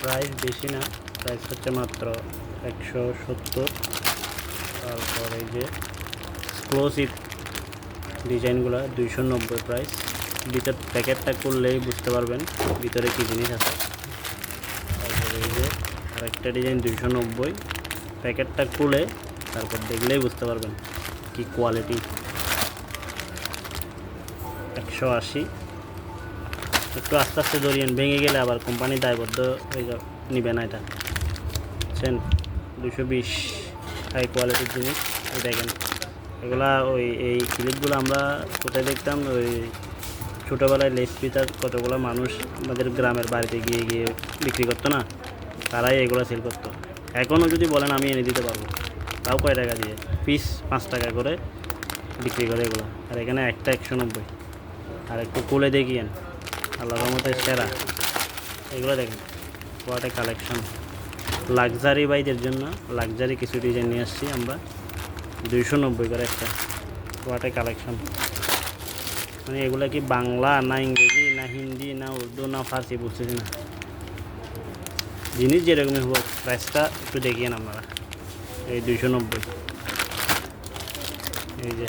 Price বেশি না, price হচ্ছে মাত্র 170। তারপর এই যে এক্সক্লুসিভ ডিজাইনগুলো 290 প্রাইস। ভিতর প্যাকেটটা করলেই বুঝতে পারবেন ভিতরে কী জিনিস আছে। তারপর এই যে আরেকটা ডিজাইন 290, প্যাকেটটা খুলে তারপর দেখলেই বুঝতে পারবেন কি কোয়ালিটি। 180। একটু আস্তে আস্তে ধরিয়েন, ভেঙে গেলে আবার কোম্পানি দায়বদ্ধ হয়ে নিবে না এটা, বুঝছেন। 220 হাই কোয়ালিটির জিনিস। দেখেন এগুলা এই ক্লিপগুলো আমরা কোথায় দেখতাম, ছোটোবেলায় লেস পিতার কতগুলো মানুষ আমাদের গ্রামের বাড়িতে গিয়ে গিয়ে বিক্রি করতো না, তারাই এগুলো সেল করতো। এখনও যদি বলেন আমি এনে দিতে পারবো, তাও কয় টাকা দিয়ে, পিস 5 টাকা করে বিক্রি করে এগুলো। আর এখানে একটা 190। আর একটু খুলে দেখিয়েন, আল্লাহর রহমতে সেরা। এগুলো দেখেন কোয়াটে কালেকশন, লাক্সারি বাইদের জন্য লাক্সারি কিছু ডিজাইন নিয়ে আসছি আমরা। 290 করে একটা কোয়াটে কালেকশন। মানে এগুলো কি বাংলা না ইংরেজি না হিন্দি না উর্দু না ফার্সি বুঝতেছি না। জিনিস যেরকমই হোক, প্রাইসটা একটু দেখিয়েন আপনারা। এই 290, এই যে